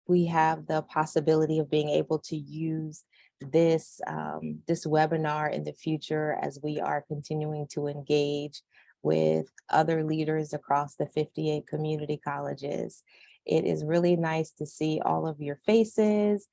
we have the possibility of being able to use this, this webinar in the future as we are continuing to engage with other leaders across the 58 community colleges. It is really nice to see all of your faces,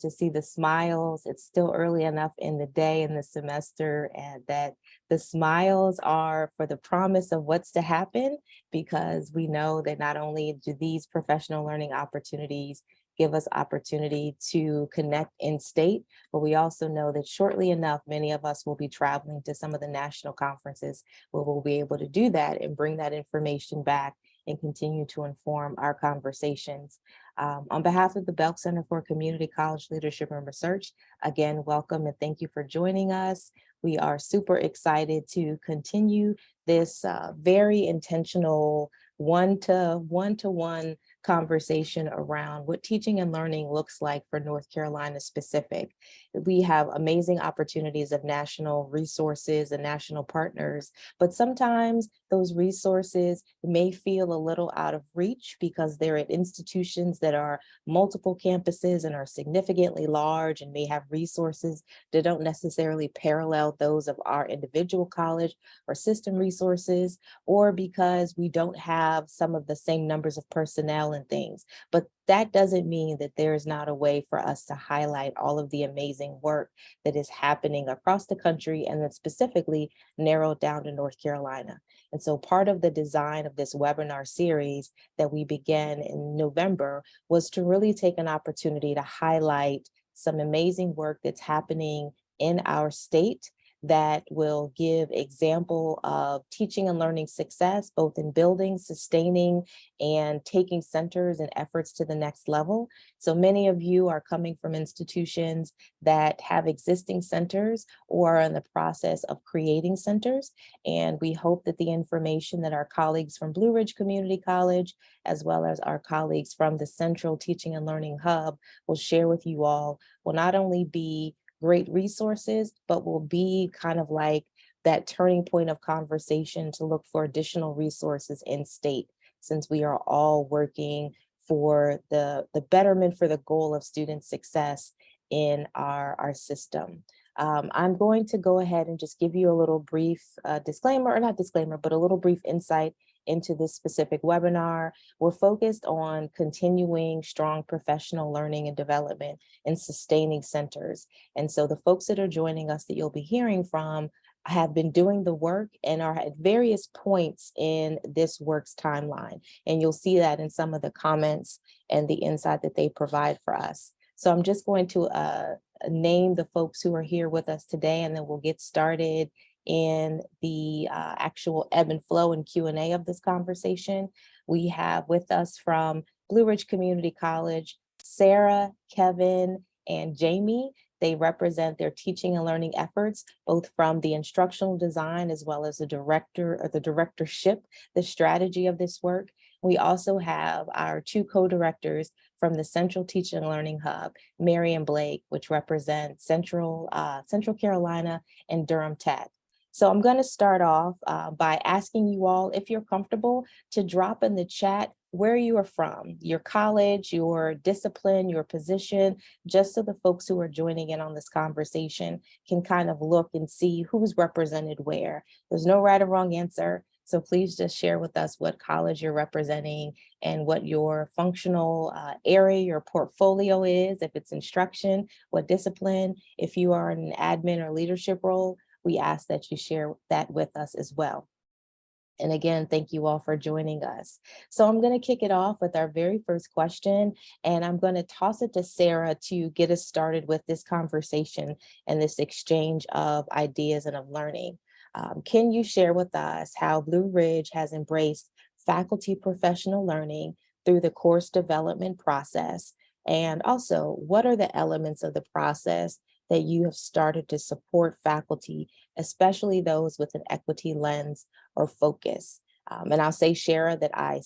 to see the smiles. It's still early enough in the day in the semester, and that the smiles are for the promise of what's to happen, because we know that not only do these professional learning opportunities give us opportunity to connect in state, but we also know that shortly enough, many of us will be traveling to some of the national conferences where we'll be able to do that and bring that information back and continue to inform our conversations. On behalf of the Belk Center for Community College Leadership and Research, again, welcome and thank you for joining us. We are super excited to continue this very intentional one-to-one conversation around what teaching and learning looks like for North Carolina specific. We have amazing opportunities of national resources and national partners, but sometimes those resources may feel a little out of reach because they're at institutions that are multiple campuses and are significantly large and may have resources that don't necessarily parallel those of our individual college or system resources, or because we don't have some of the same numbers of personnel and things. But that doesn't mean that there is not a way for us to highlight all of the amazing work that is happening across the country, and then specifically narrowed down to North Carolina. And so part of the design of this webinar series that we began in November was to really take an opportunity to highlight some amazing work that's happening in our state that will give example of teaching and learning success, both in building, sustaining, and taking centers and efforts to the next level. So many of you are coming from institutions that have existing centers or are in the process of creating centers. And we hope that the information that our colleagues from Blue Ridge Community College, as well as our colleagues from the Central Teaching and Learning Hub will share with you all will not only be great resources, but will be kind of like that turning point of conversation to look for additional resources in state, since we are all working for the betterment for the goal of student success in our system. I'm going to go ahead and just give you a little brief disclaimer, or not disclaimer, but a little brief insight into this specific webinar. We're focused on continuing strong professional learning and development and sustaining centers. And so the folks that are joining us that you'll be hearing from have been doing the work and are at various points in this work's timeline. And you'll see that in some of the comments and the insight that they provide for us. So I'm just going to name the folks who are here with us today, and then we'll get started in the actual ebb and flow and Q&A of this conversation. We have with us from Blue Ridge Community College, Sarah, Kevin, and Jamie. They represent their teaching and learning efforts, both from the instructional design as well as the director or the directorship, the strategy of this work. We also have our two co-directors from the Central Teaching and Learning Hub, Marye and Blake, which represent Central Carolina and Durham Tech. So I'm going to start off by asking you all, if you're comfortable, to drop in the chat where you are from, your college, your discipline, your position, just so the folks who are joining in on this conversation can kind of look and see who's represented where. There's no right or wrong answer. So please just share with us what college you're representing and what your functional area, your portfolio is, if it's instruction, what discipline. If you are in an admin or leadership role, we ask that you share that with us as well. And again, thank you all for joining us. So I'm going to kick it off with our very first question, and I'm going to toss it to Sarah to get us started with this conversation and this exchange of ideas and of learning. Can you share with us how Blue Ridge has embraced faculty professional learning through the course development process? And also, what are the elements of the process that you have started to support faculty, especially those with an equity lens or focus? And I'll say, Sarah, I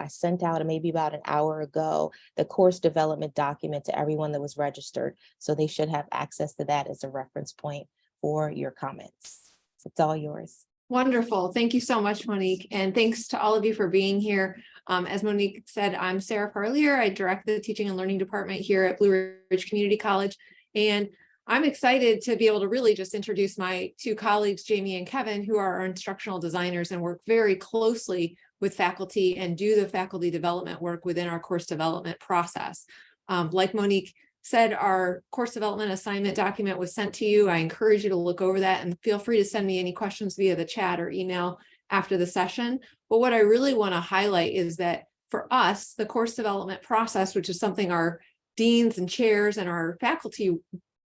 sent out maybe about an hour ago the course development document to everyone that was registered. So they should have access to that as a reference point for your comments. It's all yours. Wonderful. Thank you so much, Monique. And thanks to all of you for being here. As Monique said, I'm Sarah Parlier. I direct the teaching and learning department here at Blue Ridge Community College. And I'm excited to be able to really just introduce my two colleagues, Jamie and Kevin, who are our instructional designers and work very closely with faculty and do the faculty development work within our course development process. Like Monique said, our course development assignment document was sent to you. I encourage you to look over that and feel free to send me any questions via the chat or email after the session. But what I really want to highlight is that for us, the course development process, which is something our deans and chairs and our faculty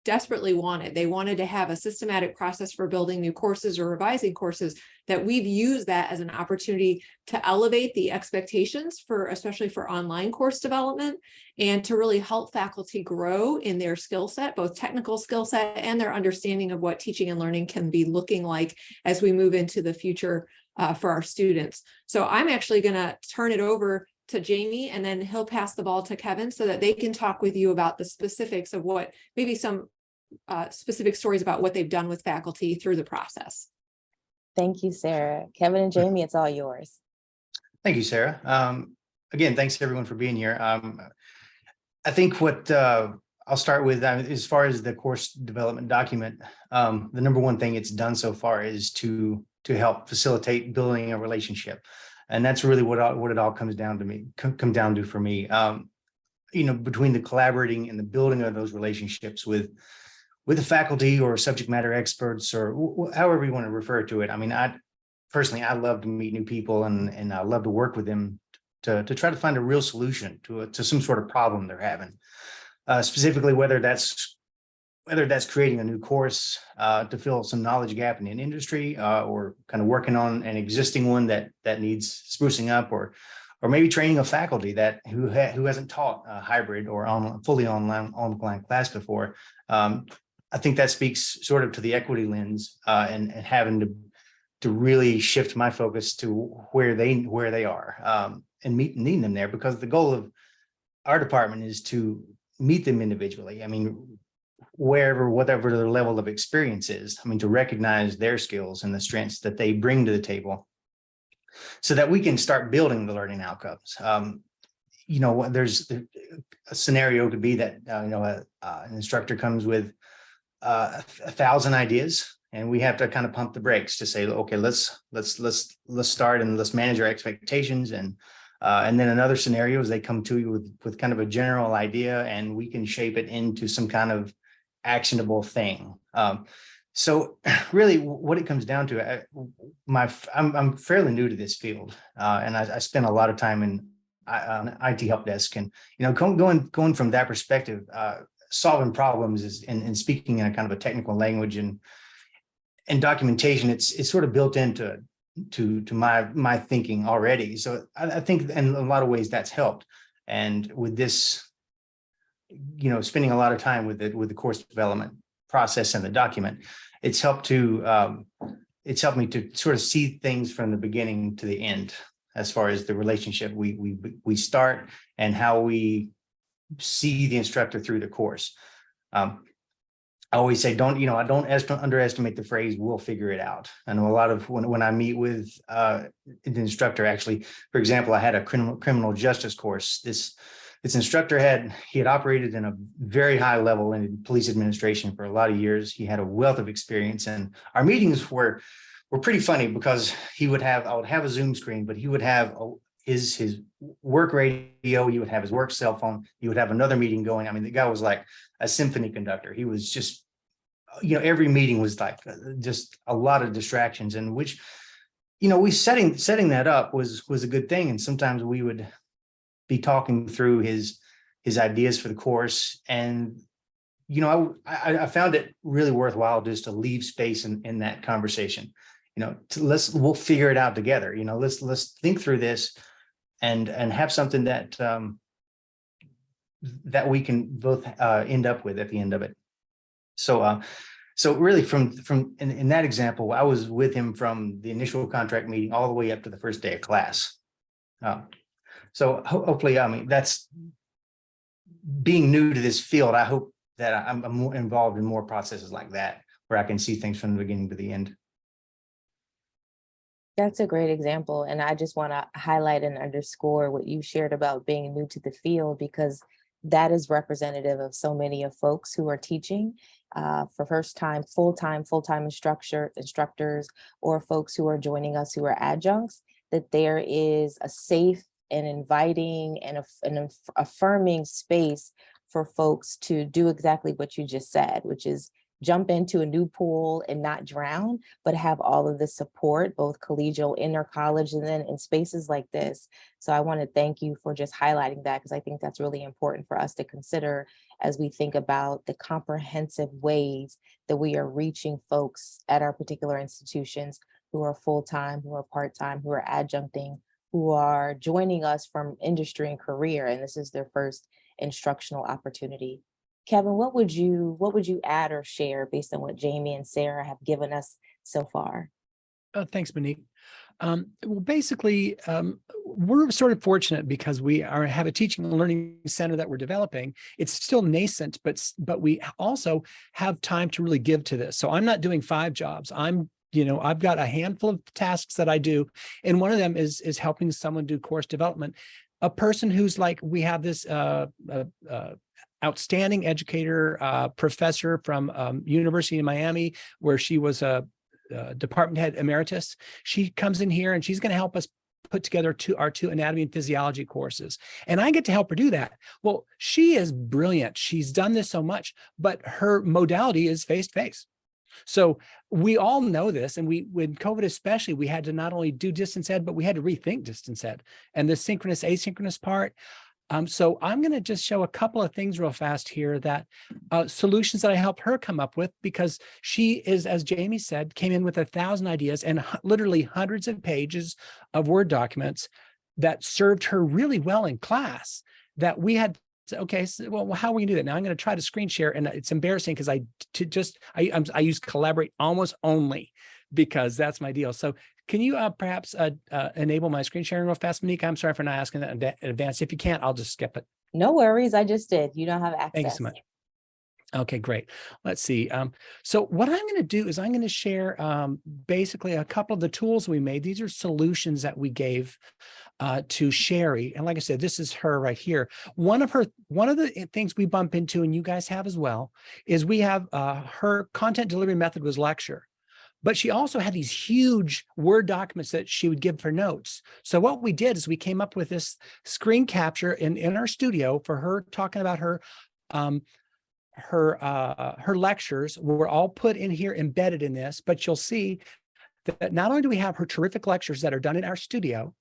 desperately wanted. They wanted to have a systematic process for building new courses or revising courses, that we've used that as an opportunity to elevate the expectations for, especially for online course development, and to really help faculty grow in their skill set, both technical skill set and their understanding of what teaching and learning can be looking like as we move into the future for our students. So I'm actually going to turn it over to Jamie, and then he'll pass the ball to Kevin so that they can talk with you about the specifics of what, maybe some specific stories about what they've done with faculty through the process. Thank you, Sarah. Kevin and Jamie, it's all yours. Thank you, Sarah. Again, thanks to everyone for being here. I think what I'll start with, as far as the course development document, the number one thing it's done so far is to help facilitate building a relationship. And that's really what it all comes down to for me. Between the collaborating and the building of those relationships with the faculty or subject matter experts, or however you want to refer to it. I mean, I love to meet new people, and I love to work with them to try to find a real solution to some sort of problem they're having. Specifically, whether that's creating a new course to fill some knowledge gap in an industry, or kind of working on an existing one that needs sprucing up, or maybe training a faculty who hasn't taught a hybrid or fully online class before. I think that speaks sort of to the equity lens, and having to really shift my focus to where they are, and meeting them there, because the goal of our department is to meet them individually. I mean, whatever their level of experience is, I mean, to recognize their skills and the strengths that they bring to the table, so that we can start building the learning outcomes. There's a scenario could be that an instructor comes with 1,000 ideas, and we have to kind of pump the brakes to say, okay, let's start and let's manage our expectations. And then another scenario is they come to you with kind of a general idea, and we can shape it into some kind of actionable thing. So really what it comes down to, I'm fairly new to this field, and I spent a lot of time on IT help desk, and going from that perspective, solving problems and speaking in a kind of a technical language and documentation, it's sort of built into my thinking already. So I think in a lot of ways that's helped. And with this, spending a lot of time with the course development process and the document, it's helped me to sort of see things from the beginning to the end, as far as the relationship we start and how we see the instructor through the course. I always say, don't underestimate the phrase, we'll figure it out. I know a lot of when I meet with the instructor, actually, for example, I had a criminal justice course. This instructor had operated in a very high level in police administration for a lot of years. He had a wealth of experience, and our meetings were pretty funny, because I would have a Zoom screen, but he would have his work radio, he would have his work cell phone, he would have another meeting going. I mean, the guy was like a symphony conductor. He was just, every meeting was like just a lot of distractions, and which, we setting that up was a good thing. And sometimes we would be talking through his ideas for the course, and I found it really worthwhile just to leave space in that conversation. We'll figure it out together. Let's think through this and have something that we can both end up with at the end of it. So really from in that example, I was with him from the initial contract meeting all the way up to the first day of class. So hopefully, I mean, that's being new to this field. I hope that I'm more involved in more processes like that, where I can see things from the beginning to the end. That's a great example. And I just want to highlight and underscore what you shared about being new to the field, because that is representative of so many of folks who are teaching for first time, full-time instructors, or folks who are joining us who are adjuncts, that there is a safe and inviting and affirming space for folks to do exactly what you just said, which is jump into a new pool and not drown, but have all of the support, both collegial, inter college, and then in spaces like this. So I want to thank you for just highlighting that, because I think that's really important for us to consider as we think about the comprehensive ways that we are reaching folks at our particular institutions who are full-time, who are part-time, who are adjuncting, who are joining us from industry and career, and this is their first instructional opportunity. Kevin, what would you add or share based on what Jamie and Sarah have given us so far? Thanks, Monique. Well, basically, we're sort of fortunate because have a teaching and learning center that we're developing. It's still nascent, but we also have time to really give to this. So I'm not doing 5 jobs. I've got a handful of tasks that I do, and one of them is helping someone do course development. A person who's like, we have this outstanding educator, professor from University of Miami, where she was a department head emeritus. She comes in here and she's going to help us put together our two anatomy and physiology courses. And I get to help her do that. Well, she is brilliant. She's done this so much, but her modality is face-to-face. So we all know this. And when COVID especially, we had to not only do distance ed, but we had to rethink distance ed and the synchronous, asynchronous part. So I'm going to just show a couple of things real fast here, that solutions that I helped her come up with, because she is, as Jamie said, came in with 1,000 ideas and literally hundreds of pages of Word documents that served her really well in class, that we had to, okay, so, well, how are we gonna do that? Now I'm going to try to screen share, and it's embarrassing because I use Collaborate almost only because that's my deal. So can you perhaps enable my screen sharing real fast, Monique? I'm sorry for not asking that in advance. If you can't, I'll just skip it. No worries, I just did. You don't have access. Thank you so much. Okay, great. Let's see. So what I'm going to do is I'm going to share basically a couple of the tools we made. These are solutions that we gave to Sherry. And like I said, this is her right here. One of the things we bump into, and you guys have as well, is we have her content delivery method was lecture. But she also had these huge Word documents that she would give for notes. So what we did is we came up with this screen capture in our studio for her talking about her lectures were all put in here, embedded in this. But you'll see that not only do we have her terrific lectures that are done in our studio,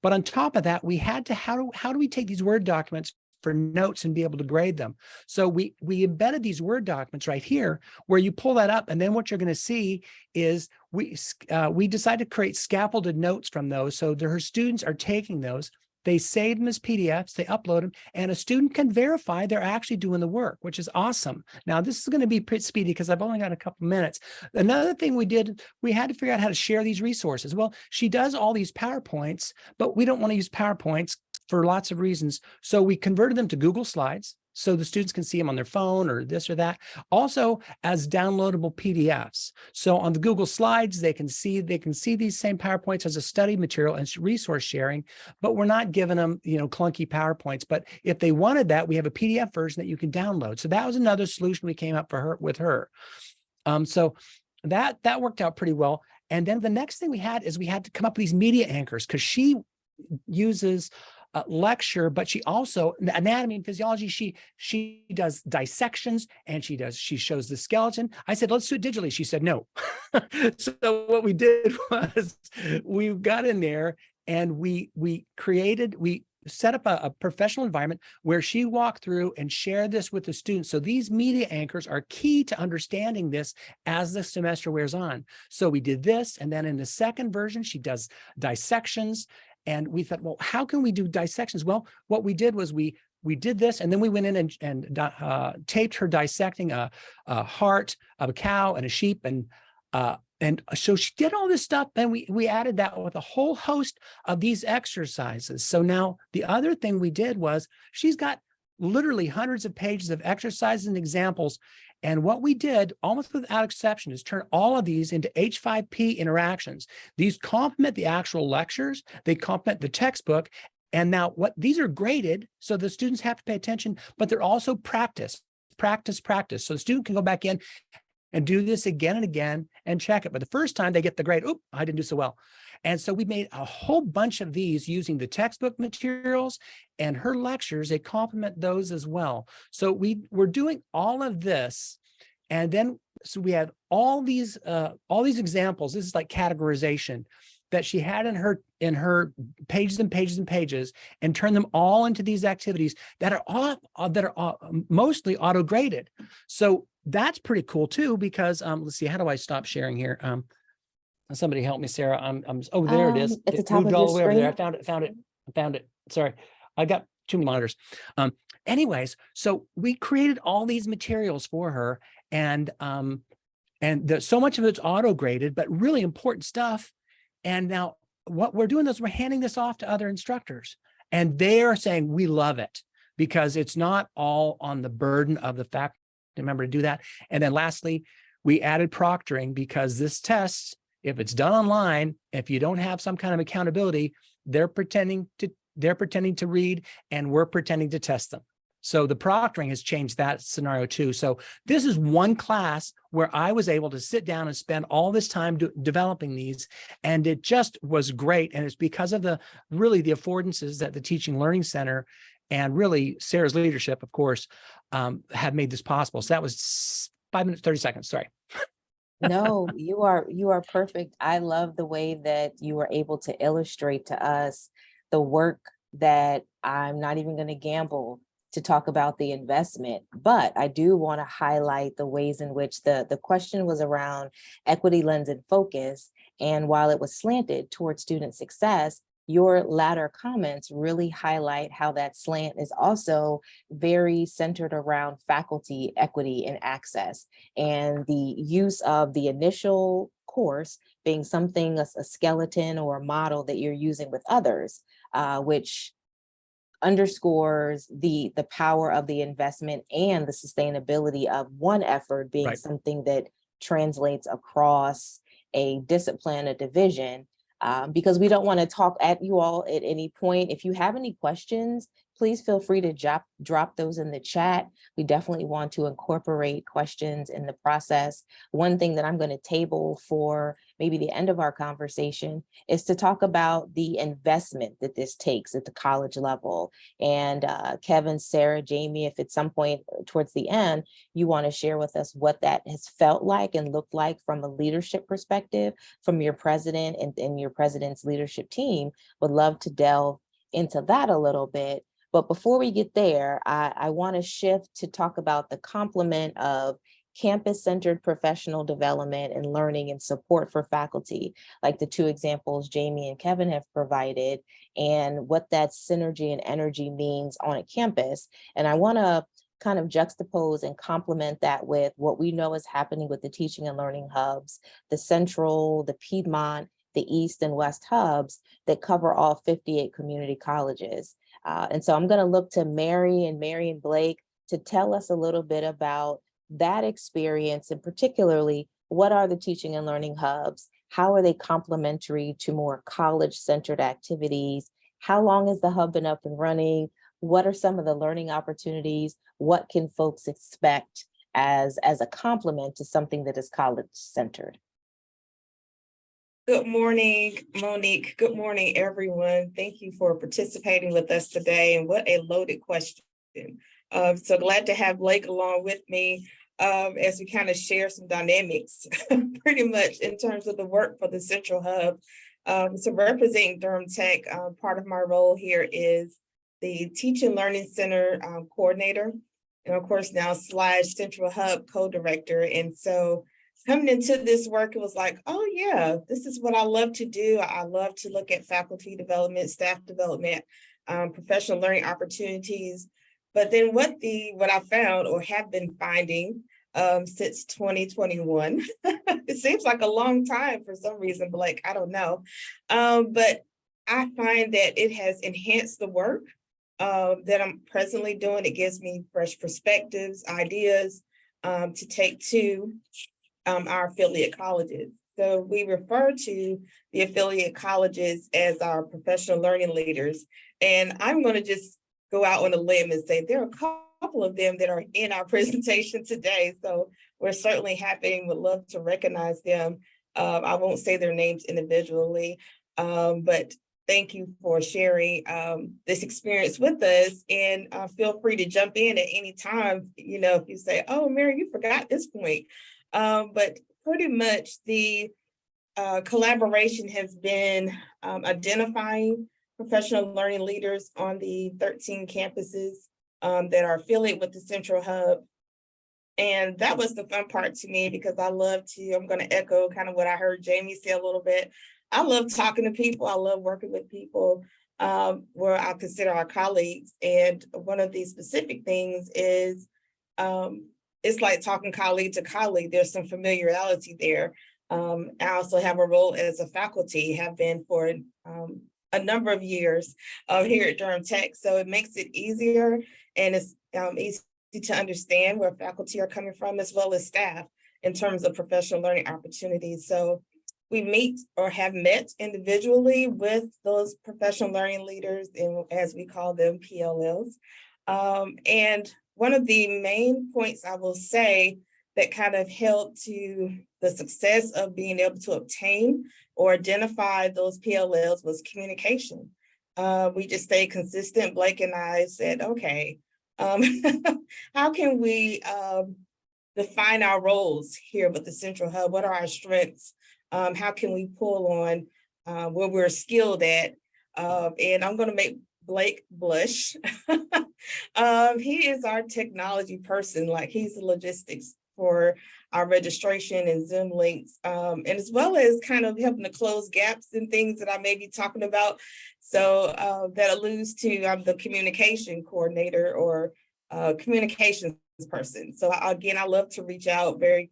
but on top of that, we had to, how do we take these Word documents for notes and be able to grade them? So we embedded these Word documents right here, where you pull that up, and then what you're going to see is we decided to create scaffolded notes from those. So her students are taking those, they save them as PDFs, they upload them, and a student can verify they're actually doing the work, which is awesome. Now, this is going to be pretty speedy because I've only got a couple minutes. Another thing we did, we had to figure out how to share these resources. Well, she does all these PowerPoints, but we don't want to use PowerPoints for lots of reasons. So we converted them to Google Slides so the students can see them on their phone or this or that, also as downloadable PDFs. So on the Google Slides, they can see these same PowerPoints as a study material and resource sharing, but we're not giving them, clunky PowerPoints. But if they wanted that, we have a PDF version that you can download. So that was another solution we came up with her. So that worked out pretty well. And then the next thing we had to come up with these media anchors, because she uses lecture, but she also anatomy and physiology. She does dissections, and she shows the skeleton. I said, let's do it digitally. She said no. So what we did was we got in there and we set up a professional environment where she walked through and shared this with the students. So these media anchors are key to understanding this as the semester wears on. So we did this, and then in the second version, she does dissections. And we thought, well, how can we do dissections? Well, what we did was we did this, and then we went in and taped her dissecting a heart of a cow and a sheep, and so she did all this stuff. Then we added that with a whole host of these exercises. So now the other thing we did was she's got literally hundreds of pages of exercises and examples. And what we did, almost without exception, is turn all of these into H5P interactions. These complement the actual lectures, they complement the textbook. And now what these are graded, so the students have to pay attention, but they're also practice. So the student can go back in and do this again and again and check it. But the first time they get the grade, oh, I didn't do so well. And so we made a whole bunch of these using the textbook materials and her lectures. They complement those as well. So we're doing all of this. And then, so we had all these examples. This is like categorization that she had in her pages and pages and pages, and turn them all into these activities that are mostly auto graded. So that's pretty cool too, because let's see, how do I stop sharing here? Somebody help me, Sarah. Oh, there it is. At the It top moved of all your the way over there. I screen. found it. Sorry, I got too many monitors. Anyways, so we created all these materials for her, and so much of it's auto graded, but really important stuff. And now what we're doing is we're handing this off to other instructors, and they are saying, we love it, because it's not all on the burden of the faculty member to do that. And then lastly, we added proctoring, because this test, if it's done online, if you don't have some kind of accountability, they're pretending to read, and we're pretending to test them. So the proctoring has changed that scenario too. So this is one class where I was able to sit down and spend all this time developing these, and it just was great. And it's because of the affordances that the Teaching Learning Center and really Sarah's leadership, of course, have made this possible. So that was 5 minutes, 30 seconds. Sorry. No, you are perfect. I love the way that you were able to illustrate to us the work that I'm not even going to gamble to talk about the investment, but I do want to highlight the ways in which the question was around equity, lens, and focus. And while it was slanted towards student success, your latter comments really highlight how that slant is also very centered around faculty equity and access, and the use of the initial course being something, a skeleton or a model that you're using with others, which underscores the power of the investment and the sustainability of one effort being Right. something that translates across a discipline, a division. Because we don't want to talk at you all at any point. If you have any questions, please feel free to drop those in the chat. We definitely want to incorporate questions in the process. One thing that I'm going to table for maybe the end of our conversation is to talk about the investment that this takes at the college level. And Kevin, Sarah, Jamie, if at some point towards the end, you want to share with us what that has felt like and looked like from a leadership perspective, from your president and your president's leadership team, would love to delve into that a little bit. But before we get there, I want to shift to talk about the complement of campus-centered professional development and learning and support for faculty, like the two examples Jamie and Kevin have provided, and what that synergy and energy means on a campus. And I want to kind of juxtapose and complement that with what we know is happening with the teaching and learning hubs, the Central, the Piedmont, the East and West hubs that cover all 58 community colleges. And so I'm going to look to Marye and Blake to tell us a little bit about that experience, and particularly what are the teaching and learning hubs? How are they complementary to more college-centered activities? How long has the hub been up and running? What are some of the learning opportunities? What can folks expect as a complement to something that is college-centered? Good morning, Monique. Good morning, everyone. Thank you for participating with us today. And what a loaded question. So glad to have Blake along with me as we kind of share some dynamics pretty much in terms of the work for the Central Hub. So representing Durham Tech, part of my role here is the Teaching Learning Center coordinator, and of course now / Central Hub co-director. And so coming into this work, it was like, oh yeah, this is what I love to do. I love to look at faculty development, staff development, professional learning opportunities. But then what I found or have been finding since 2021, it seems like a long time for some reason, Blake, I don't know. But I find that it has enhanced the work that I'm presently doing. It gives me fresh perspectives, ideas to take to our affiliate colleges. So we refer to the affiliate colleges as our professional learning leaders. And I'm going to just go out on a limb and say there are a couple of them that are in our presentation today. So we're certainly happy and would love to recognize them. I won't say their names individually, but thank you for sharing this experience with us, and feel free to jump in at any time, you know, if you say, oh, Mary, you forgot this point. But pretty much the collaboration has been identifying professional learning leaders on the 13 campuses that are affiliated with the Central Hub. And that was the fun part to me, because I love to, I'm going to echo kind of what I heard Jamie say a little bit. I love talking to people. I love working with people where I consider our colleagues. And one of these specific things is it's like talking colleague to colleague. There's some familiarity there. I also have a role as a faculty, have been for a number of years here at Durham Tech. So it makes it easier, and it's easy to understand where faculty are coming from, as well as staff, in terms of professional learning opportunities. So we meet or have met individually with those professional learning leaders, and as we call them, PLLs. And one of the main points I will say that kind of helped to the success of being able to obtain or identify those PLLs was communication. We just stayed consistent. Blake and I said, okay, how can we define our roles here with the Central Hub? What are our strengths? How can we pull on where we're skilled at? And I'm going to make Blake blush. He is our technology person. Like, he's the logistics for our registration and Zoom links, and as well as kind of helping to close gaps and things that I may be talking about. So that alludes to I'm the communication coordinator or communications person. So again, I love to reach out, very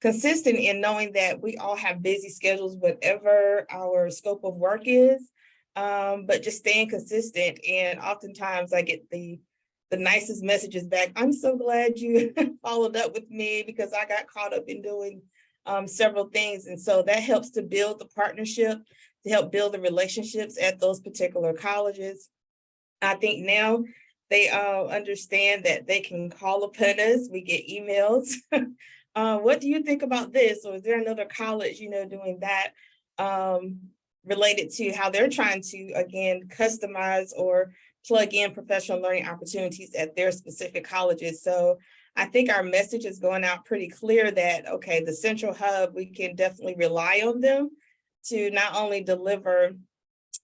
consistent in knowing that we all have busy schedules, whatever our scope of work is, but just staying consistent. And oftentimes I get the nicest messages back. I'm so glad you followed up with me, because I got caught up in doing several things. And so that helps to build the partnership, to help build the relationships at those particular colleges. I think now they understand that they can call upon us. We get emails. What do you think about this? Or is there another college, you know, doing that related to how they're trying to, again, customize or plug in professional learning opportunities at their specific colleges. So I think our message is going out pretty clear that, okay, the Central Hub, we can definitely rely on them to not only deliver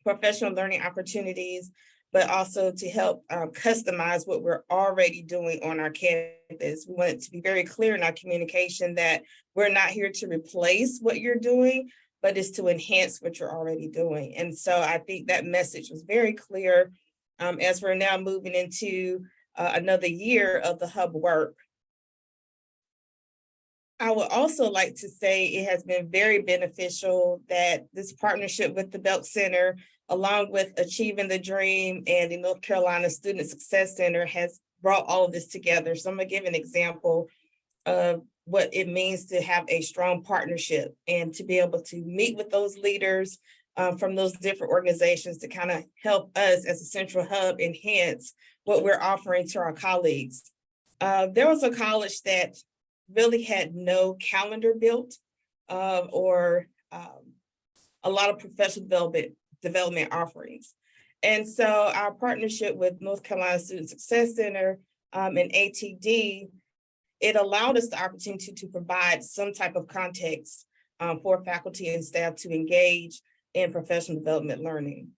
professional learning opportunities, but also to help customize what we're already doing on our campus. We want it to be very clear in our communication that we're not here to replace what you're doing, but it's to enhance what you're already doing. And so I think that message was very clear as we're now moving into another year of the hub work. I would also like to say it has been very beneficial that this partnership with the Belk Center, along with Achieving the Dream and the North Carolina Student Success Center, has brought all of this together. So I'm going to give an example of what it means to have a strong partnership and to be able to meet with those leaders from those different organizations to kind of help us as a Central Hub enhance what we're offering to our colleagues. There was a college that really had no calendar built or a lot of professional development offerings. And so our partnership with North Carolina Student Success Center and ATD, it allowed us the opportunity to provide some type of context for faculty and staff to engage in professional development learning.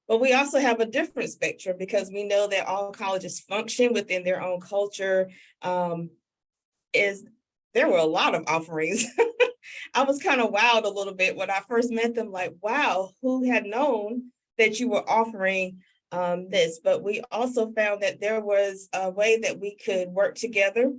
But we also have a different spectrum, because we know that all colleges function within their own culture. There were a lot of offerings. I was kind of wowed a little bit when I first met them, like, wow, who had known that you were offering this? But we also found that there was a way that we could work together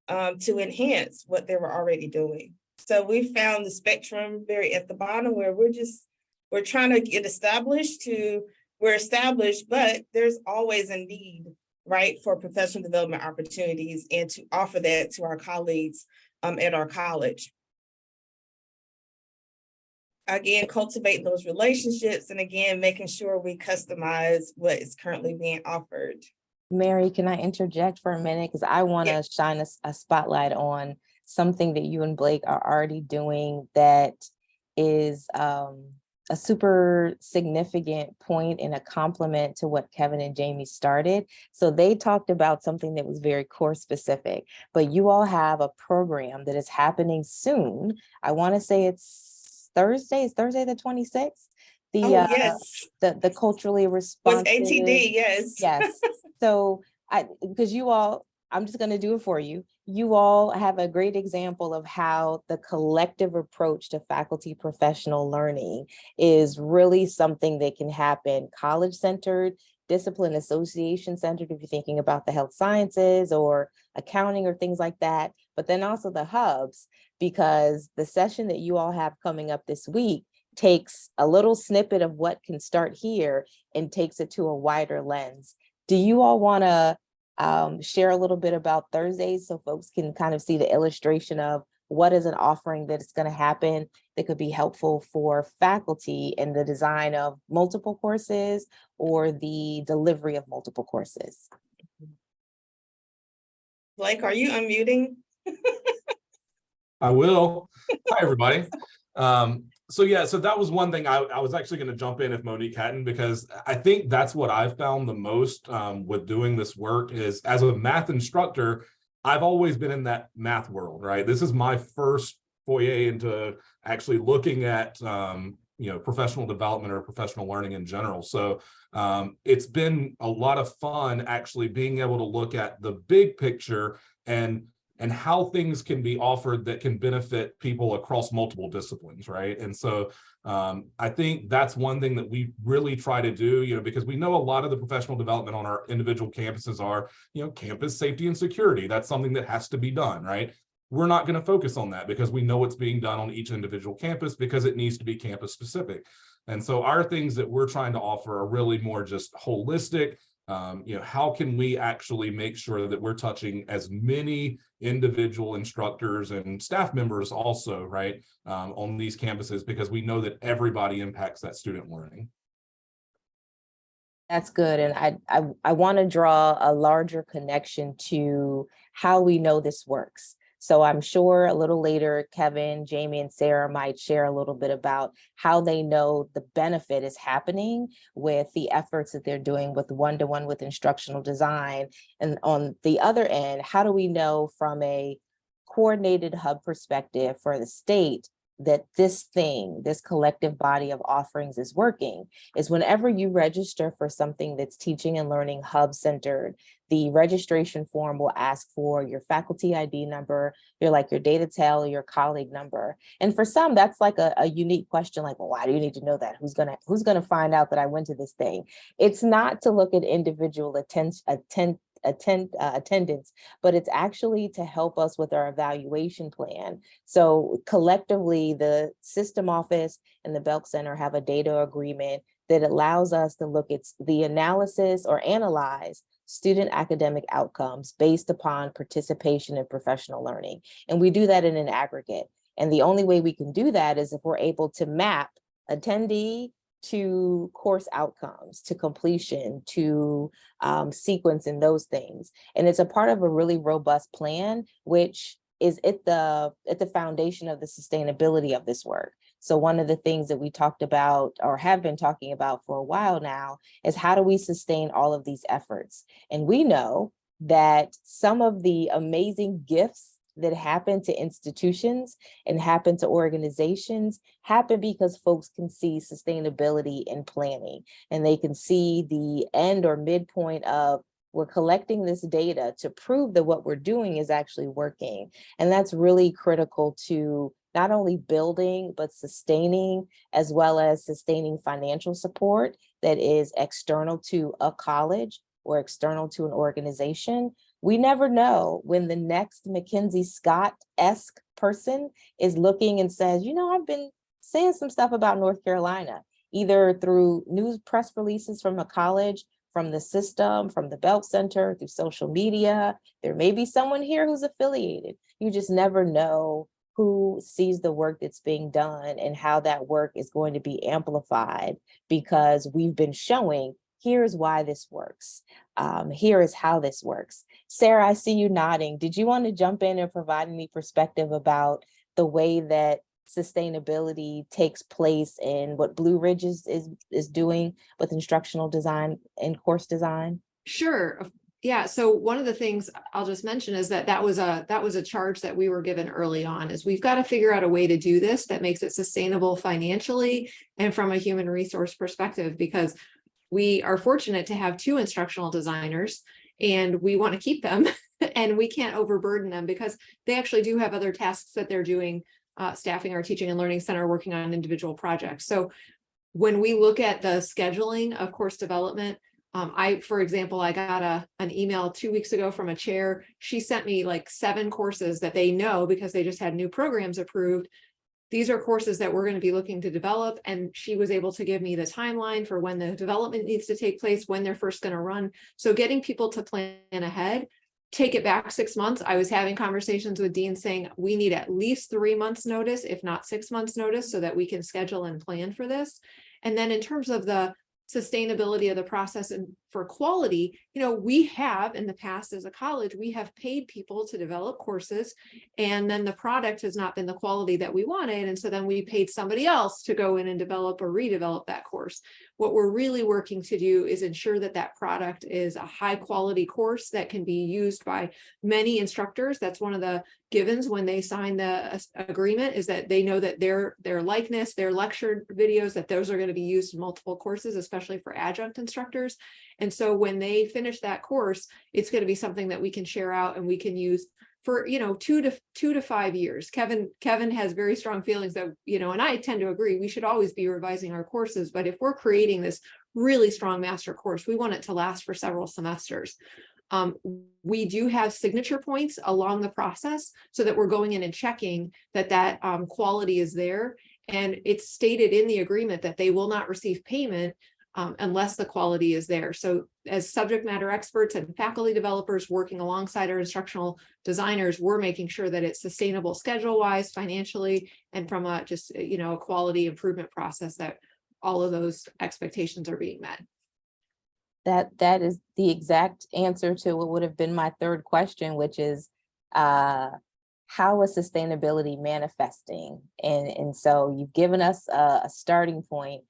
to enhance what they were already doing. So we found the spectrum very at the bottom, where we're trying to get established to we're established, but there's always a need, right, for professional development opportunities and to offer that to our colleagues at our college. Again, cultivating those relationships and again, making sure we customize what is currently being offered. Mary, can I interject for a minute? Because I want to Yes. shine a spotlight on something that you and Blake are already doing that is a super significant point and a compliment to what Kevin and Jamie started. So they talked about something that was very course specific, but you all have a program that is happening soon. I want to say it's Thursday the 26th. Oh, yes. The culturally With responsive. ATD, yes. Yes. So because you all, I'm just going to do it for you. You all have a great example of how the collective approach to faculty professional learning is really something that can happen college-centered, discipline association-centered, if you're thinking about the health sciences or accounting or things like that, but then also the hubs, because the session that you all have coming up this week takes a little snippet of what can start here and takes it to a wider lens. Do you all want to share a little bit about Thursdays so folks can kind of see the illustration of what is an offering that is going to happen that could be helpful for faculty in the design of multiple courses or the delivery of multiple courses? Blake, are you unmuting? I will. Hi, everybody. So that was one thing I was actually going to jump in if Monique hadn't, because I think that's what I've found the most with doing this work is, as a math instructor, I've always been in that math world, right? This is my first foray into actually looking at professional development or professional learning in general. So it's been a lot of fun actually being able to look at the big picture and how things can be offered that can benefit people across multiple disciplines, right? And so I think that's one thing that we really try to do, because we know a lot of the professional development on our individual campuses are, campus safety and security. That's something that has to be done, right? We're not going to focus on that because we know it's being done on each individual campus because it needs to be campus specific. And so our things that we're trying to offer are really more just holistic. How can we actually make sure that we're touching as many individual instructors and staff members also, right, on these campuses, because we know that everybody impacts that student learning. That's good. And I want to draw a larger connection to how we know this works. So I'm sure a little later, Kevin, Jamie, and Sarah might share a little bit about how they know the benefit is happening with the efforts that they're doing with one-to-one with instructional design. And on the other end, how do we know from a coordinated hub perspective for the state that this collective body of offerings is working? Is whenever you register for something that's teaching and learning hub centered, the registration form will ask for your faculty ID number, your data tail, or your colleague number. And for some, that's like a unique question, like, well, why do you need to know that? Who's gonna find out that I went to this thing? It's not to look at individual attendance, but it's actually to help us with our evaluation plan. So collectively, the system office and the Belk Center have a data agreement that allows us to look at the analysis or analyze student academic outcomes based upon participation in professional learning. And we do that in an aggregate. And the only way we can do that is if we're able to map attendee to course outcomes, to completion, to sequence and those things. And it's a part of a really robust plan, which is at the foundation of the sustainability of this work. So one of the things that we talked about or have been talking about for a while now is how do we sustain all of these efforts? And we know that some of the amazing gifts that happen to institutions and happen to organizations happen because folks can see sustainability in planning, and they can see the end or midpoint of, we're collecting this data to prove that what we're doing is actually working. And that's really critical to not only building, but sustaining, as well as sustaining financial support that is external to a college or external to an organization. We never know when the next Mackenzie Scott-esque person is looking and says, I've been saying some stuff about North Carolina. either through news press releases from a college, from the system, from the Belk Center, through social media. There may be someone here who's affiliated. You just never know who sees the work that's being done and how that work is going to be amplified, because we've been showing, here's why this works. Here is how this works. Sarah, I see you nodding. Did you want to jump in and provide any perspective about the way that sustainability takes place in what Blue Ridge is doing with instructional design and course design? Sure. Yeah. So one of the things I'll just mention is that was a charge that we were given early on, is we've got to figure out a way to do this that makes it sustainable financially and from a human resource perspective, because we are fortunate to have 2 instructional designers and we want to keep them and we can't overburden them because they actually do have other tasks that they're doing, staffing our teaching and learning center, working on individual projects. So when we look at the scheduling of course development, for example, I got an email 2 weeks ago from a chair. She sent me like 7 courses that they know because they just had new programs approved. These are courses that we're going to be looking to develop. And she was able to give me the timeline for when the development needs to take place, when they're first going to run. So getting people to plan ahead, take it back 6 months. I was having conversations with Dean saying we need at least 3 months notice, if not 6 months notice, so that we can schedule and plan for this. And then in terms of the sustainability of the process and for quality, we have in the past as a college, we have paid people to develop courses, and then the product has not been the quality that we wanted. And so then we paid somebody else to go in and develop or redevelop that course. What we're really working to do is ensure that that product is a high quality course that can be used by many instructors. That's one of the givens when they sign the agreement, is that they know that their likeness, their lecture videos, that those are going to be used in multiple courses, especially for adjunct instructors. And so when they finish that course, it's going to be something that we can share out and we can use for 2 to 5 years. Kevin has very strong feelings that, and I tend to agree, we should always be revising our courses. But if we're creating this really strong master course, we want it to last for several semesters. We do have signature points along the process so that we're going in and checking that quality is there. And it's stated in the agreement that they will not receive payment unless the quality is there. So as subject matter experts and faculty developers working alongside our instructional designers, we're making sure that it's sustainable schedule-wise, financially, and from a quality improvement process, that all of those expectations are being met. That is the exact answer to what would have been my third question, which is how is sustainability manifesting? And so you've given us a starting point.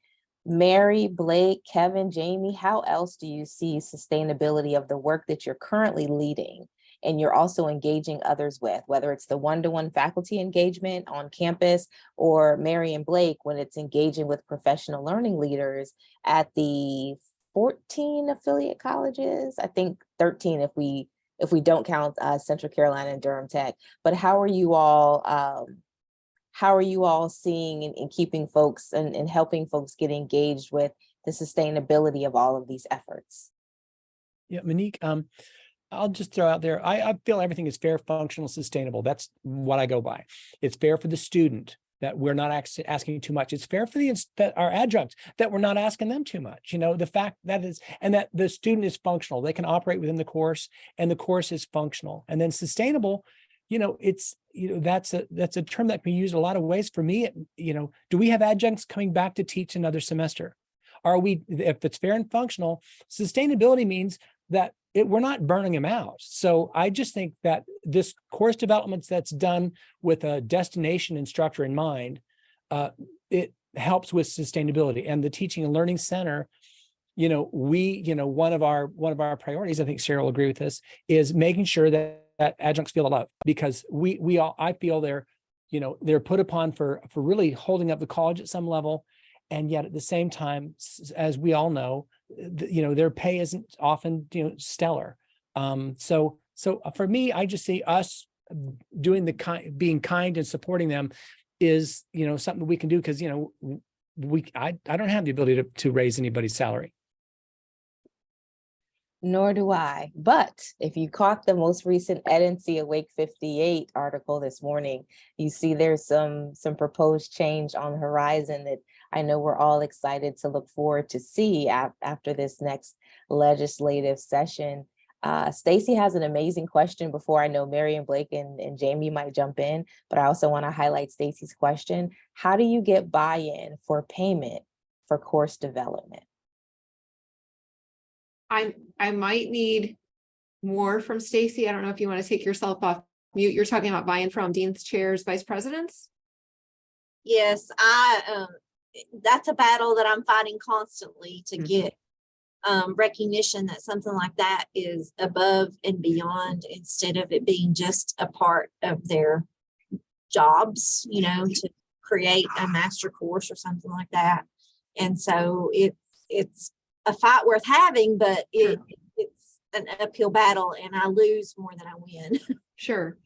Marye, Blake, Kevin, Jamie, how else do you see sustainability of the work that you're currently leading and you're also engaging others with, whether it's the one-to-one faculty engagement on campus, or Marye and Blake when it's engaging with professional learning leaders at the 14 affiliate colleges, I think 13 if we don't count Central Carolina and Durham Tech. But how are you all seeing and keeping folks and helping folks get engaged with the sustainability of all of these efforts? Yeah, Monique, I'll just throw out there, I feel everything is fair, functional, sustainable. That's what I go by. It's fair for the student that we're not asking too much. It's fair for our adjuncts that we're not asking them too much. The fact that is, and that the student is functional. They can operate within the course and the course is functional. And then sustainable, that's a term that can be used a lot of ways. For me, do we have adjuncts coming back to teach another semester? If it's fair and functional, sustainability means that we're not burning them out. So I just think that this course development that's done with a destination instructor in mind, it helps with sustainability. And the Teaching and Learning Center, one of our priorities, I think Sarah will agree with this, is making sure that adjuncts feel loved, because I feel they're put upon for really holding up the college at some level. And yet at the same time, as we all know, their pay isn't often, stellar. So for me, I just see us doing being kind and supporting them is, something we can do, because, I don't have the ability to raise anybody's salary. Nor do I. But if you caught the most recent Ed&C Awake 58 article this morning, you see there's some proposed change on the horizon that I know we're all excited to look forward to see after this next legislative session. Stacy has an amazing question before I know Marye and Blake and Jamie might jump in, but I also want to highlight Stacy's question. How do you get buy-in for payment for course development? I might need more from Stacy. I don't know if you want to take yourself off mute. You're talking about buy-in from deans, chairs, vice presidents? Yes, that's a battle that I'm fighting constantly to get recognition that something like that is above and beyond, instead of it being just a part of their jobs, you know, to create a master course or something like that. And so it's a fight worth having, but it's an uphill battle, and I lose more than I win. Sure.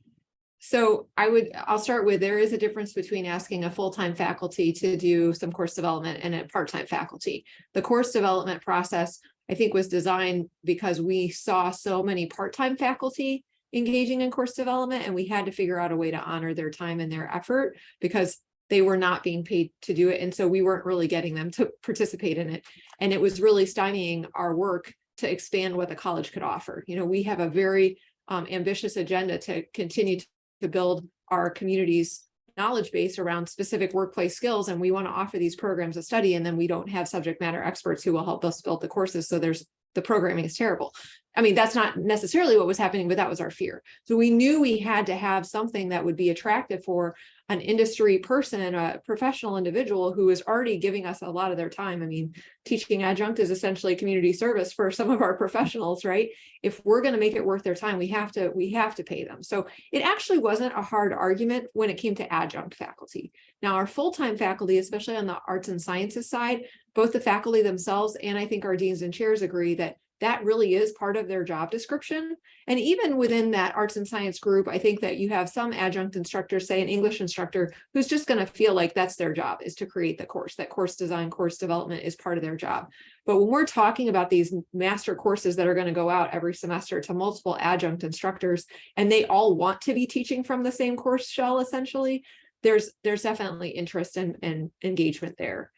So I'll start with, there is a difference between asking a full-time faculty to do some course development and a part-time faculty. The course development process, I think, was designed because we saw so many part-time faculty engaging in course development, and we had to figure out a way to honor their time and their effort because they were not being paid to do it. And so we weren't really getting them to participate in it. And it was really stymieing our work to expand what the college could offer. You know, we have a very ambitious agenda to continue to build our community's knowledge base around specific workplace skills. And we want to offer these programs of study, and then we don't have subject matter experts who will help us build the courses. So the programming is terrible. I mean, that's not necessarily what was happening, but that was our fear. So we knew we had to have something that would be attractive for an industry person, a professional individual who is already giving us a lot of their time. I mean, teaching adjunct is essentially community service for some of our professionals, right? If we're going to make it worth their time, we have to pay them. So it actually wasn't a hard argument when it came to adjunct faculty. Now, our full-time faculty, especially on the arts and sciences side, both the faculty themselves and I think our deans and chairs agree that that really is part of their job description. And even within that arts and science group, I think that you have some adjunct instructors, say an English instructor, who's just going to feel like that's their job, is to create the course, that course design, course development is part of their job. But when we're talking about these master courses that are going to go out every semester to multiple adjunct instructors, and they all want to be teaching from the same course shell, essentially, there's definitely interest and engagement there.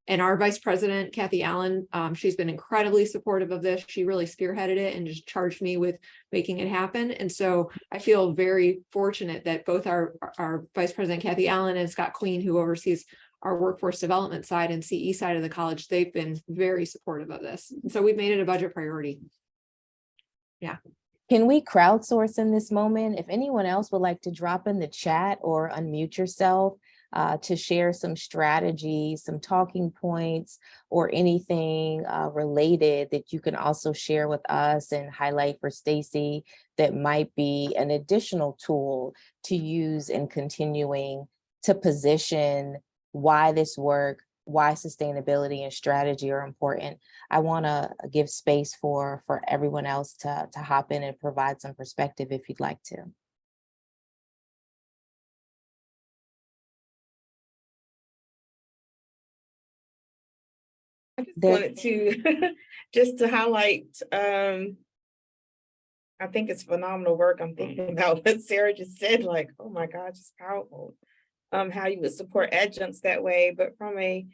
And our vice president, Kathy Allen, she's been incredibly supportive of this. She really spearheaded it and just charged me with making it happen. And so I feel very fortunate that both our vice president, Kathy Allen, and Scott Queen, who oversees our workforce development side and CE side of the college, they've been very supportive of this. And so we've made it a budget priority. Yeah. Can we crowdsource in this moment? If anyone else would like to drop in the chat or unmute yourself, to share some strategies, some talking points, or anything related that you can also share with us and highlight for Stacy that might be an additional tool to use in continuing to position why this work, why sustainability and strategy are important. I want to give space for everyone else to hop in and provide some perspective if you'd like to. I just wanted to just to highlight, I think it's phenomenal work. I'm thinking about what Sarah just said, like, oh my gosh, it's powerful. How you would support adjuncts that way, but from a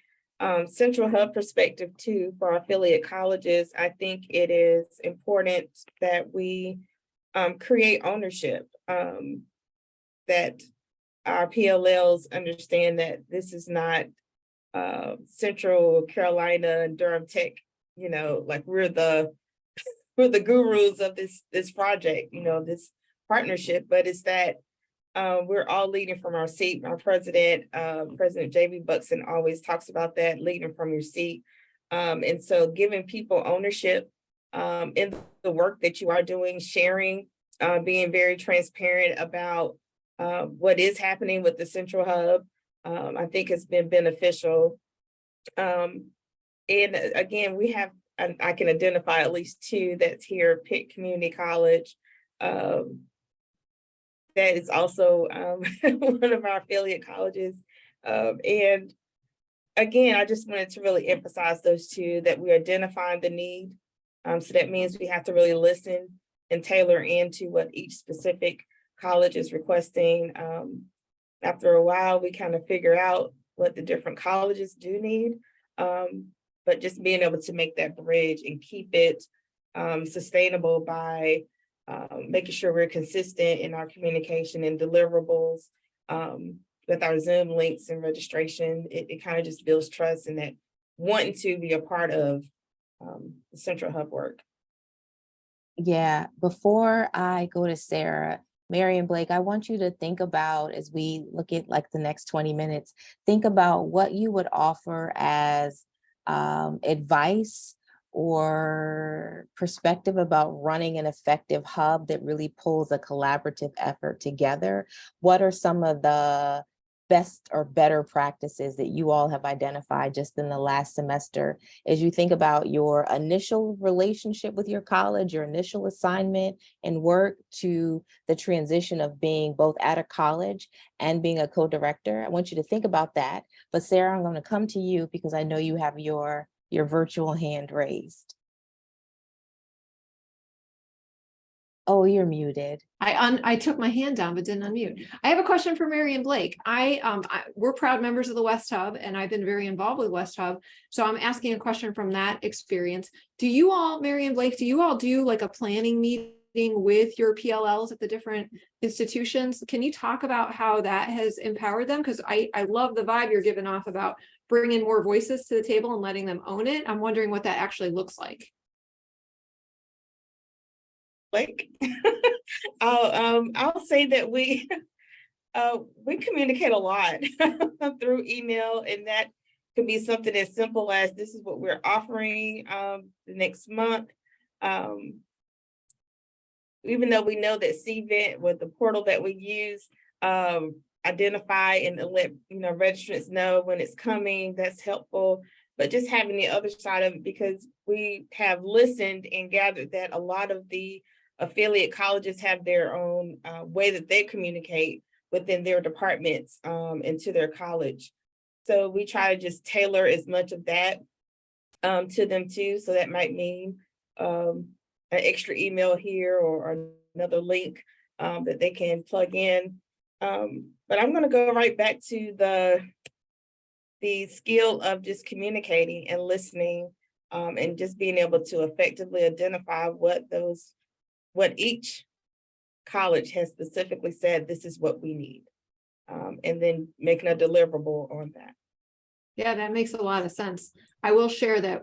central hub perspective too, for our affiliate colleges, I think it is important that we create ownership, that our PLLs understand that this is not Central Carolina and Durham Tech, you know, like we're the gurus of this project, you know, this partnership, but it's that we're all leading from our seat. Our president, President J.B. Buxton, always talks about that, leading from your seat. And so giving people ownership in the work that you are doing, sharing, being very transparent about what is happening with the Central Hub, I think it's been beneficial. And again, we have, I can identify at least two that's here at Pitt Community College. That is also one of our affiliate colleges. And again, I just wanted to really emphasize those two, that we're identifying the need. So that means we have to really listen and tailor into what each specific college is requesting. After a while, we kind of figure out what the different colleges do need. But just being able to make that bridge and keep it sustainable by making sure we're consistent in our communication and deliverables with our Zoom links and registration. It kind of just builds trust and that wanting to be a part of the Central Hub work. Yeah, before I go to Sarah, Marye and Blake, I want you to think about, as we look at like the next 20 minutes, think about what you would offer as advice or perspective about running an effective hub that really pulls a collaborative effort together. What are some of the best or better practices that you all have identified just in the last semester as you think about your initial relationship with your college, your initial assignment and work, to the transition of being both at a college and being a co-director? I want you to think about that. But Sarah, I'm going to come to you because I know you have your virtual hand raised. Oh, you're muted. I took my hand down but didn't unmute. I have a question for Marye and Blake. We're proud members of the West Hub, and I've been very involved with West Hub. So I'm asking a question from that experience. Do you all, Marye and Blake, do you all do like a planning meeting with your PLLs at the different institutions? Can you talk about how that has empowered them? Because I love the vibe you're giving off about bringing more voices to the table and letting them own it. I'm wondering what that actually looks like. Like, I'll say that we communicate a lot through email, and that could be something as simple as this is what we're offering the next month. Even though we know that CVent with the portal that we use, identify and let registrants know when it's coming, that's helpful. But just having the other side of it, because we have listened and gathered that a lot of the affiliate colleges have their own way that they communicate within their departments and to their college. So we try to just tailor as much of that to them too. So that might mean an extra email here or another link that they can plug in. But I'm going to go right back to the skill of just communicating and listening and just being able to effectively identify what each college has specifically said, this is what we need, and then making a deliverable on that. Yeah, that makes a lot of sense. I will share that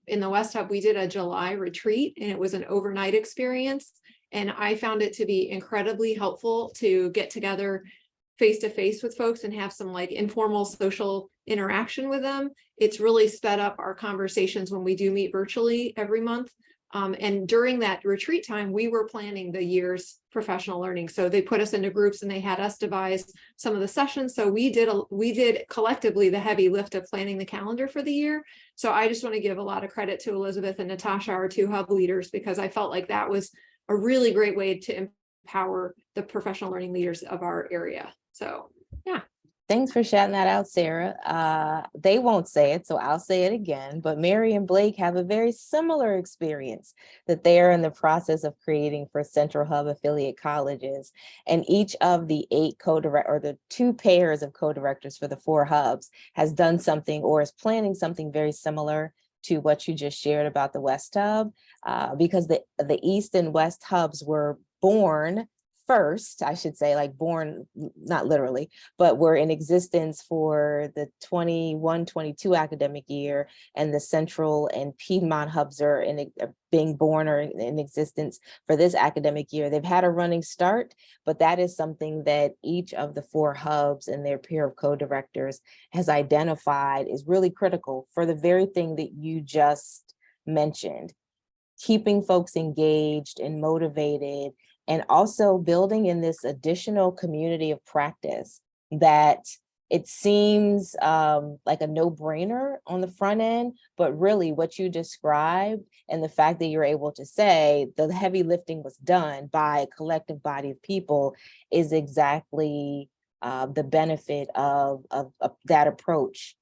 in the West Hub, we did a July retreat, and it was an overnight experience. And I found it to be incredibly helpful to get together face to face with folks and have some like informal social interaction with them. It's really sped up our conversations when we do meet virtually every month. And during that retreat time, we were planning the year's professional learning. So they put us into groups and they had us devise some of the sessions. So we did collectively the heavy lift of planning the calendar for the year. So I just want to give a lot of credit to Elizabeth and Natasha, our two hub leaders, because I felt like that was a really great way to empower the professional learning leaders of our area. So, yeah. Thanks for shouting that out, Sarah. They won't say it, so I'll say it again, but Marye and Blake have a very similar experience that they are in the process of creating for Central Hub affiliate colleges. And each of the 8 co-direct or the 2 pairs of co-directors for the 4 hubs has done something or is planning something very similar to what you just shared about the West Hub, because the East and West hubs were born first, I should say, like born, not literally, but were in existence for the 21-22 academic year, and the Central and Piedmont hubs are being born or in existence for this academic year. They've had a running start, but that is something that each of the 4 hubs and their pair of co-directors has identified is really critical for the very thing that you just mentioned, keeping folks engaged and motivated, and also building in this additional community of practice that it seems like a no-brainer on the front end, but really what you described and the fact that you're able to say the heavy lifting was done by a collective body of people is exactly the benefit of that approach.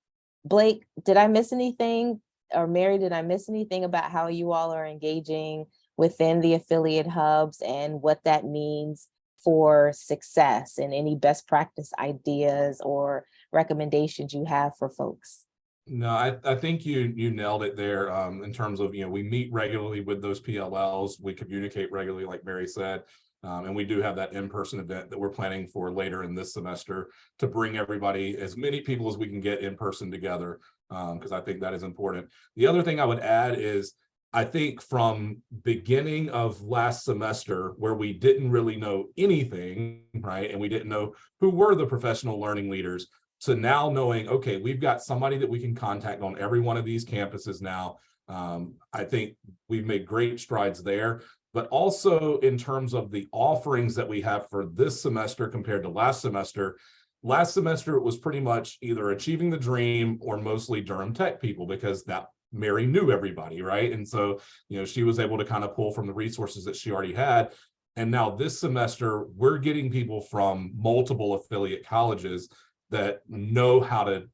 Blake, did I miss anything? Or Marye, did I miss anything about how you all are engaging within the affiliate hubs and what that means for success, and any best practice ideas or recommendations you have for folks. No, I think you nailed it there, in terms of, we meet regularly with those PLLs, we communicate regularly, like Mary said. And we do have that in-person event that we're planning for later in this semester to bring everybody, as many people as we can get in person together, because I think that is important. The other thing I would add is, I think from beginning of last semester, where we didn't really know anything, right? And we didn't know who were the professional learning leaders, to now knowing, okay, we've got somebody that we can contact on every one of these campuses now. I think we've made great strides there, but also in terms of the offerings that we have for this semester compared to last semester. Last semester, it was pretty much either achieving the dream or mostly Durham Tech people, because that Mary knew everybody, right? And so, she was able to kind of pull from the resources that she already had. And now this semester, we're getting people from multiple affiliate colleges that know how to,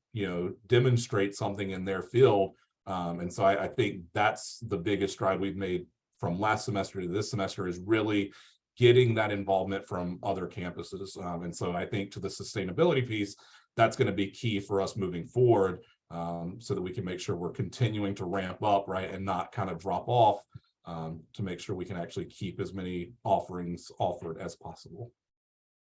demonstrate something in their field. And so I think that's the biggest stride we've made from last semester to this semester, is really getting that involvement from other campuses. And so I think to the sustainability piece, that's going to be key for us moving forward, so that we can make sure we're continuing to ramp up, right, and not kind of drop off, to make sure we can actually keep as many offerings offered as possible.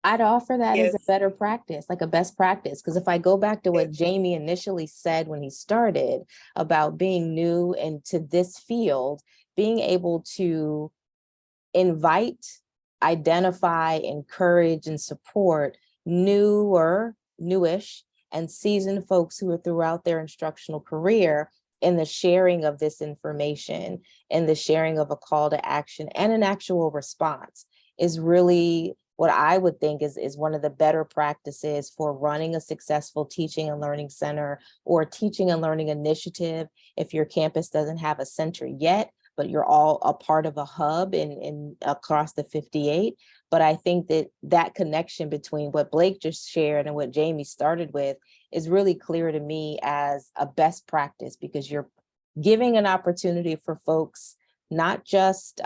I'd offer that as a Yes. better practice, like a best practice. Because if I go back to what Jamie initially said when he started about being new into this field, being able to invite, identify, encourage, and support newish, and seasoned folks who are throughout their instructional career in the sharing of this information and the sharing of a call to action and an actual response is really what I would think is one of the better practices for running a successful teaching and learning center or teaching and learning initiative. If your campus doesn't have a center yet, but you're all a part of a hub in across the 58. But I think that connection between what Blake just shared and what Jamie started with is really clear to me as a best practice, because you're giving an opportunity for folks, not just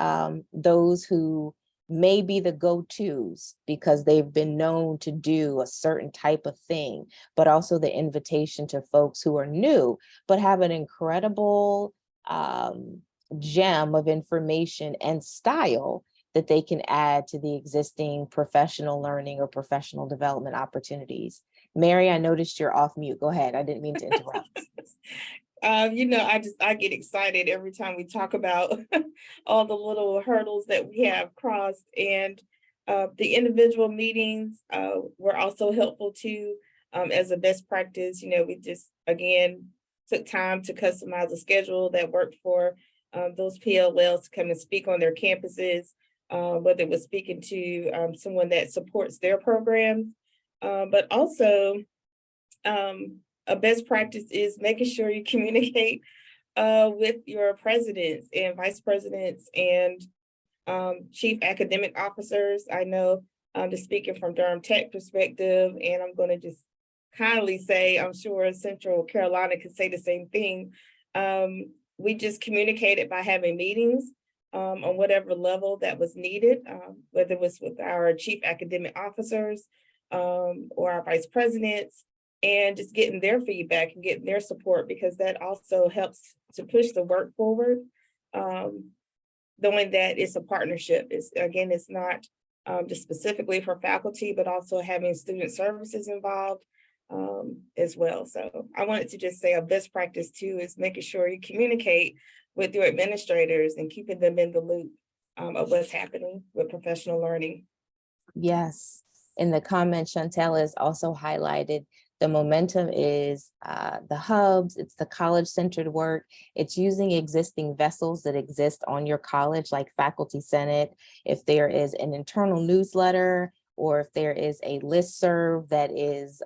those who may be the go-tos because they've been known to do a certain type of thing, but also the invitation to folks who are new, but have an incredible gem of information and style that they can add to the existing professional learning or professional development opportunities. Mary, I noticed you're off mute. Go ahead. I didn't mean to interrupt. I get excited every time we talk about all the little hurdles that we have crossed, and the individual meetings were also helpful too, as a best practice. We just, again, took time to customize a schedule that worked for those PLLs to come and speak on their campuses, whether it was speaking to someone that supports their programs, but also a best practice is making sure you communicate with your presidents and vice presidents and chief academic officers. I know just speaking from Durham Tech perspective, and I'm going to just kindly say, I'm sure Central Carolina could say the same thing. We just communicated by having meetings on whatever level that was needed, whether it was with our chief academic officers or our vice presidents, and just getting their feedback and getting their support, because that also helps to push the work forward. Knowing that it's a partnership. It's not just specifically for faculty, but also having student services involved as well. So I wanted to just say a best practice too is making sure you communicate with your administrators and keeping them in the loop of what's happening with professional learning. Yes. In the comment, Chantel has also highlighted the momentum is the hubs, it's the college-centered work, it's using existing vessels that exist on your college, like Faculty Senate, if there is an internal newsletter, or if there is a listserv that is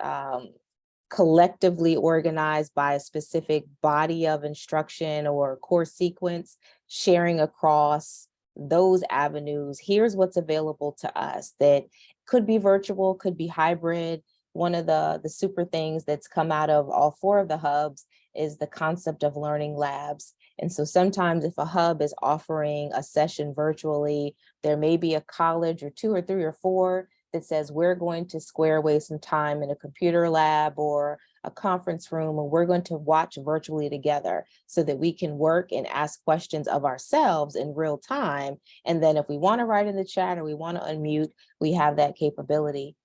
collectively organized by a specific body of instruction or course sequence, sharing across those avenues. Here's what's available to us that could be virtual, could be hybrid. One of the super things that's come out of all four of the hubs is the concept of learning labs. And so sometimes if a hub is offering a session virtually, there may be a college or two or three or four that says we're going to square away some time in a computer lab or a conference room, and we're going to watch virtually together so that we can work and ask questions of ourselves in real time. And then if we want to write in the chat or we want to unmute, we have that capability.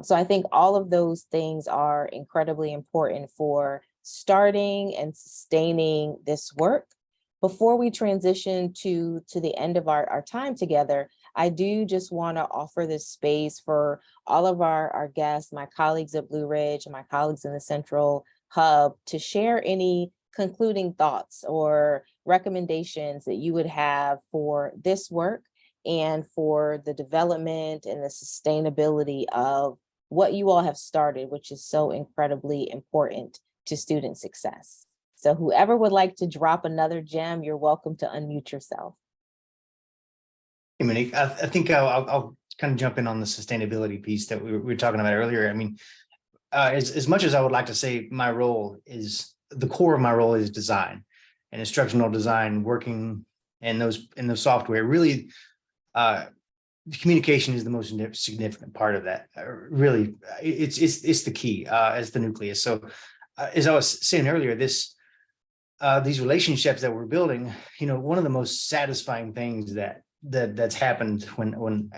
So I think all of those things are incredibly important for starting and sustaining this work. Before we transition to the end of our time together, I do just want to offer this space for all of our guests, my colleagues at Blue Ridge and my colleagues in the Central Hub, to share any concluding thoughts or recommendations that you would have for this work and for the development and the sustainability of what you all have started, which is so incredibly important to student success. So whoever would like to drop another gem, you're welcome to unmute yourself. Hey, Monique, I think I'll kind of jump in on the sustainability piece that we were talking about earlier. I mean, as much as I would like to say my role is, the core of my role is design and instructional design, working in those software. Really, communication is the most significant part of that. Really, it's the key, as the nucleus. So, as I was saying earlier, these relationships that we're building, one of the most satisfying things that's happened when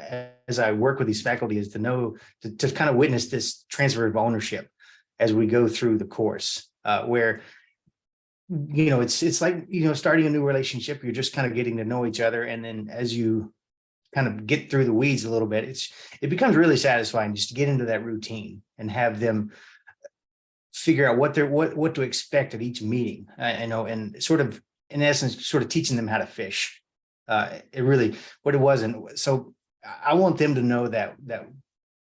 as I work with these faculty is to know to kind of witness this transfer of ownership as we go through the course, where it's like starting a new relationship. You're just kind of getting to know each other, and then as you kind of get through the weeds a little bit, it becomes really satisfying just to get into that routine and have them figure out what to expect at each meeting, and sort of, in essence, sort of teaching them how to fish. It really what it was. And so I want them to know that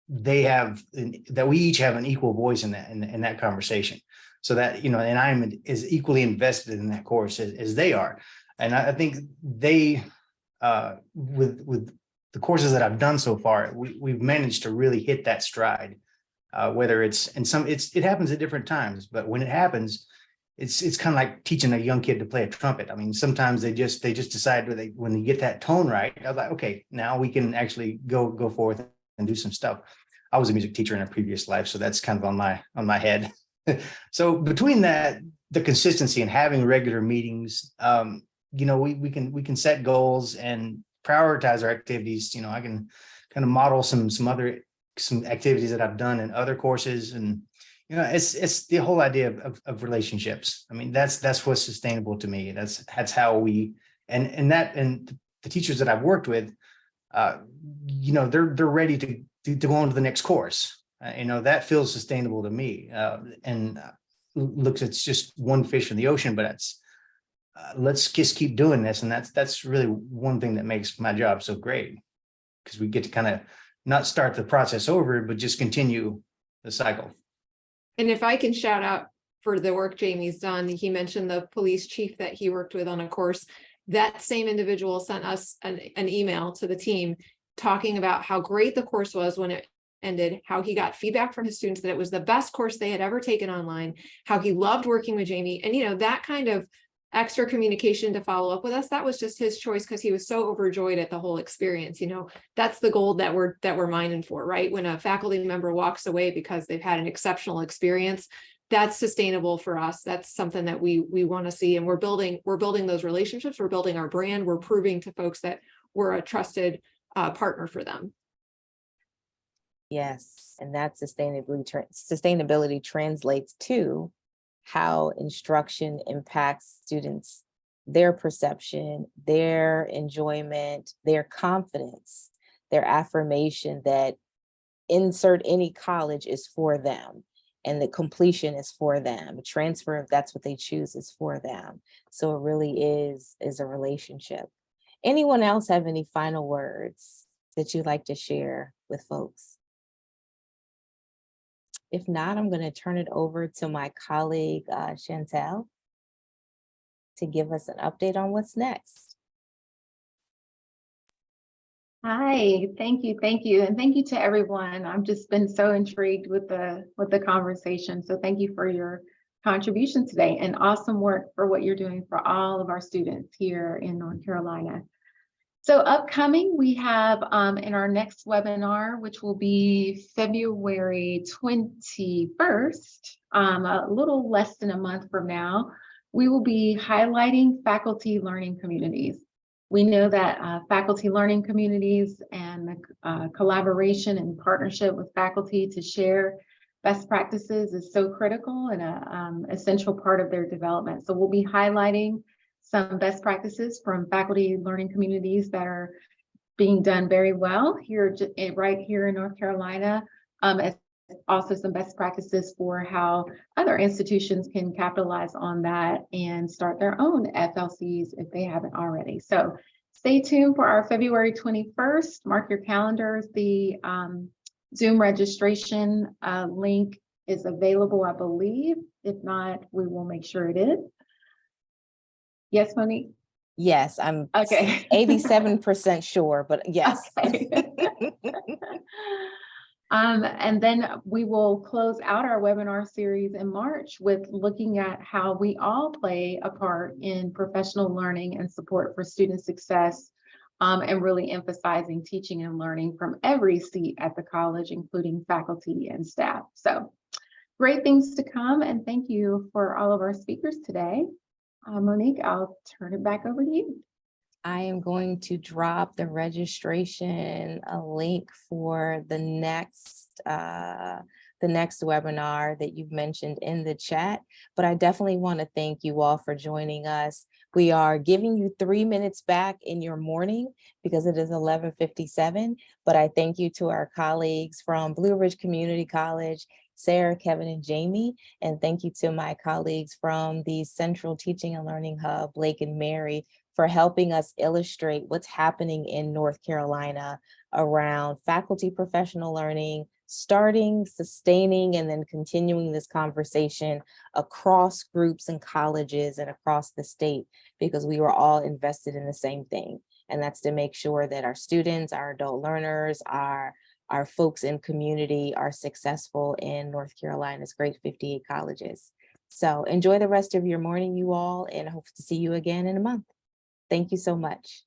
we each have an equal voice in that conversation, so that, and I'm as equally invested in that course as they are. And I think they, with the courses that I've done so far, we've managed to really hit that stride. Whether it happens at different times, but when it happens, it's kind of like teaching a young kid to play a trumpet. I mean, sometimes they just decide when they get that tone right. I was like, okay, now we can actually go forth and do some stuff. I was a music teacher in a previous life, so that's kind of on my head. So between that, the consistency and having regular meetings, we can set goals and prioritize our activities. I can kind of model some activities that I've done in other courses, and it's the whole idea of relationships. I mean, that's what's sustainable to me. That's how we and the teachers that I've worked with, they're ready to go on to the next course. That feels sustainable to me. And looks, it's just one fish in the ocean, but let's just keep doing this, and that's really one thing that makes my job so great, because we get to kind of not start the process over, but just continue the cycle. And if I can shout out for the work Jamie's done, he mentioned the police chief that he worked with on a course. That same individual sent us an email to the team talking about how great the course was when it ended, how he got feedback from his students that it was the best course they had ever taken online, how he loved working with Jamie. And that kind of extra communication to follow up with us, that was just his choice, because he was so overjoyed at the whole experience. That's the goal that we're mining for, right? When a faculty member walks away because they've had an exceptional experience, that's sustainable for us. That's something that we want to see. And we're building those relationships, we're building our brand, we're proving to folks that we're a trusted partner for them. Yes, and that sustainability translates to how instruction impacts students, their perception, their enjoyment, their confidence, their affirmation that insert any college is for them, and the completion is for them. Transfer, if that's what they choose, is for them. So it really is a relationship. Anyone else have any final words that you'd like to share with folks? If not, I'm going to turn it over to my colleague, Chantel, to give us an update on what's next. Hi, thank you. And thank you to everyone. I've just been so intrigued with the conversation. So thank you for your contribution today, and awesome work for what you're doing for all of our students here in North Carolina. So upcoming, we have in our next webinar, which will be February 21st, a little less than a month from now, we will be highlighting faculty learning communities. We know that faculty learning communities and the collaboration and partnership with faculty to share best practices is so critical and an essential part of their development. So we'll be highlighting some best practices from faculty learning communities that are being done very well here, right here in North Carolina, as also some best practices for how other institutions can capitalize on that and start their own FLCs if they haven't already. So stay tuned for our February 21st. Mark your calendars. The Zoom registration link is available, I believe. If not, we will make sure it is. Yes, Monique? Yes, I'm Okay. 87% sure, but yes. Okay. And then we will close out our webinar series in March with looking at how we all play a part in professional learning and support for student success, and really emphasizing teaching and learning from every seat at the college, including faculty and staff. So great things to come, and thank you for all of our speakers today. Monique, I'll turn it back over to you. I am going to drop the registration link for the next webinar that you've mentioned in the chat, but I definitely want to thank you all for joining us. We are giving you 3 minutes back in your morning because it is 11:57, but I thank you to our colleagues from Blue Ridge Community College, Sarah, Kevin, and Jamie, and thank you to my colleagues from the Central Teaching and Learning Hub, Blake and Marye, for helping us illustrate what's happening in North Carolina around faculty professional learning, starting, sustaining, and then continuing this conversation across groups and colleges and across the state, because we were all invested in the same thing. And that's to make sure that our students, our adult learners, our folks in community are successful in North Carolina's great 58 colleges. So enjoy the rest of your morning, you all, and hope to see you again in a month. Thank you so much.